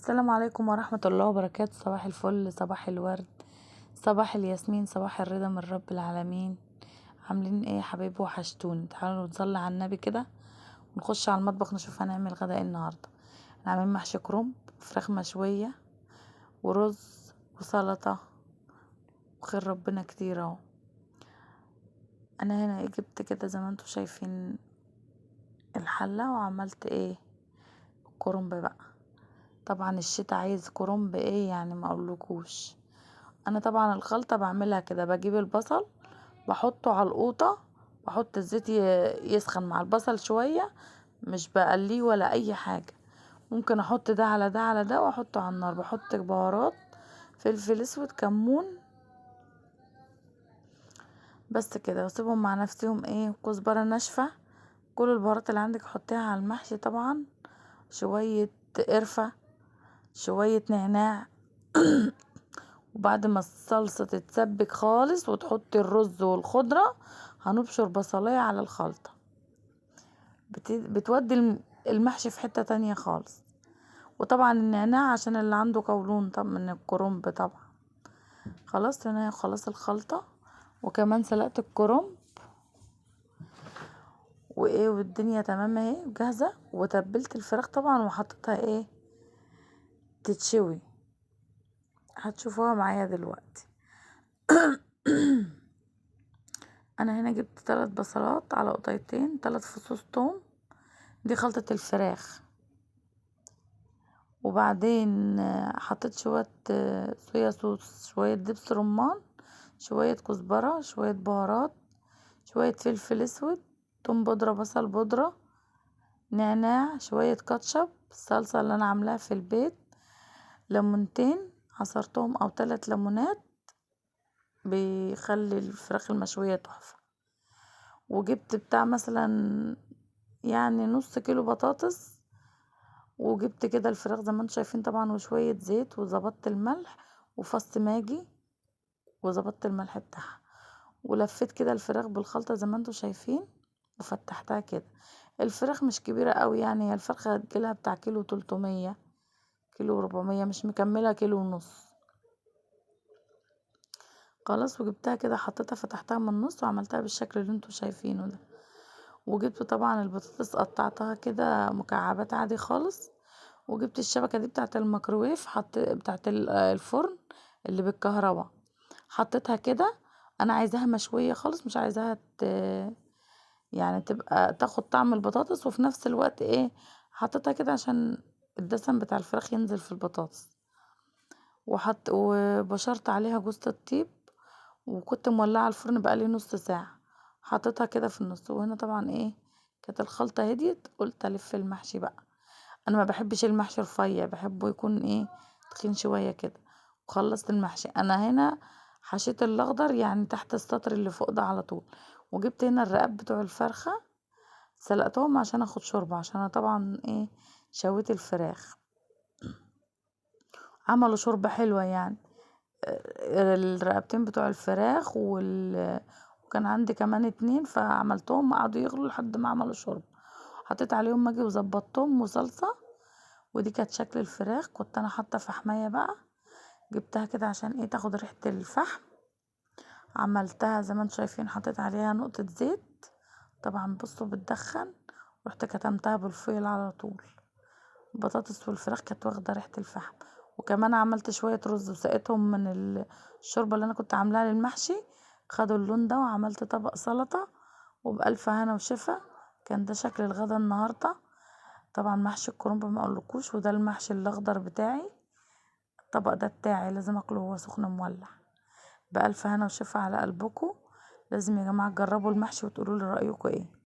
السلام عليكم ورحمة الله وبركاته. صباح الفل، صباح الورد، صباح الياسمين، صباح الرضا من رب العالمين. عاملين ايه يا حبايبي؟ وحشتوني. تعالوا نصلي على النبي كده ونخش على المطبخ نشوف هنعمل غدا ايه النهارده. احنا عاملين محشي كرنب، فراخ مشوية، ورز، وسلطة، وخير ربنا كتير اهو. انا هنا جبت كده زي ما انتوا شايفين الحلة وعملت ايه، كرنب بقى. طبعا الشتا عايز كرنب ايه يعني، ما اقولكوش. انا طبعا الخلطة بعملها كده، بجيب البصل بحطه على القوطة، بحط الزيت يسخن مع البصل شوية، مش بقليه ولا اي حاجة. ممكن احط ده على ده على ده واحطه على النار. بحط بهارات، فلفل اسود، كمون، بس كده، واسيبهم مع نفسهم. ايه، كزبرة ناشفة، كل البهارات اللي عندك حطيها على المحشي طبعا. شوية قرفة، شوية نعناع. وبعد ما الصلصة تتسبك خالص وتحطي الرز والخضرة، هنبشر بصلاية على الخلطة. بتودي المحشي في حتة تانية خالص. وطبعا النعناع عشان اللي عنده قولون طبعا من الكرنب طبعا. خلاص هنا خلاص الخلطة، وكمان سلقت الكرنب وايه، والدنيا تمام اهي جاهزة. وتبلت الفراخ طبعا وحطيتها ايه تتشوي، هتشوفوها معايا دلوقتي. انا هنا جبت 3 بصلات على قطعتين، 3 فصوص توم، دي خلطة الفراخ. وبعدين حطيت شوية صويا صوص، شوية دبس رمان، شوية كزبرة، شوية بهارات، شوية فلفل اسود، توم بودرة، بصل بودرة، نعناع، شوية كاتشب، الصلصة اللي انا عاملاها في البيت، ليمونتين عصرتهم او 3 ليمونات، بيخلي الفراخ المشوية تحفة. وجبت بتاع مثلا يعني نص كيلو بطاطس. وجبت كده الفراخ زي ما انتم شايفين طبعا، وشوية زيت، وظبطت الملح، وفص ماجي، وظبطت الملح بتاعها. ولفيت كده الفراخ بالخلطة زي ما انتم شايفين، وفتحتها كده. الفراخ مش كبيرة قوي يعني، هي الفرخة هتجيلها بتاع كيلو 300، كيلو 400، مش مكملة كيلو ونص. خلاص وجبتها كده، حطيتها فتحتها من النص وعملتها بالشكل اللي انتم شايفينه ده. وجبت طبعا البطاطس قطعتها كده مكعبات عادي خالص. وجبت الشبكة دي بتاعت الميكروويف، بتاعت الفرن اللي بالكهرباء، حطيتها كده. انا عايزاها مشوية خالص، مش عايزاها يعني تبقى تاخد طعم البطاطس، وفي نفس الوقت ايه، حطيتها كده عشان الدسم بتاع الفراخ ينزل في البطاطس. وبشرت عليها جوز الطيب، وكنت مولعة الفرن بقالي نص ساعة. حطيتها كده في النص. وهنا طبعا ايه، كانت الخلطة هديت، قلت الف المحشي بقى. انا ما بحبش المحشي رفيع، بحبه يكون ايه، تخين شوية كده. وخلصت المحشي. انا هنا حشيت الاخضر يعني تحت السطر اللي فوق ده على طول. وجبت هنا الرقاب بتوع الفرخة، سلقتهم عشان اخد شوربة، عشان انا طبعا ايه شويت الفراخ. عملوا شوربة حلوة يعني. الرقبتين بتوع الفراخ وكان عندي كمان 2، فعملتهم قعدوا يغلوا لحد ما عملوا شرب. حطيت عليهم ماجي وظبطتهم وصلصة. ودي كانت شكل الفراخ. كنت انا حاطه فحمية بقى، جبتها كده عشان ايه تاخد ريحة الفحم. عملتها زي ما انتم شايفين، حطيت عليها نقطة زيت طبعا، بصوا بتدخن. رحت كتمتها بالفويل على طول. البطاطس والفراخ كانت واخدة ريحة الفحم. وكمان عملت شوية رز وسقيتهم من الشوربة اللي انا كنت عاملاها للمحشي، خدوا اللون ده. وعملت طبق سلطة، وبألف هنا وشفا. كان ده شكل الغدا النهاردة. طبعا محشي الكرنب ما اقولكوش، وده المحشي الاخضر بتاعي. الطبق ده بتاعي لازم اكله وهو سخن مولع. بألف هنا وشفا على قلبكم. لازم يا جماعة تجربوا المحشي وتقولوا لي رأيكم ايه.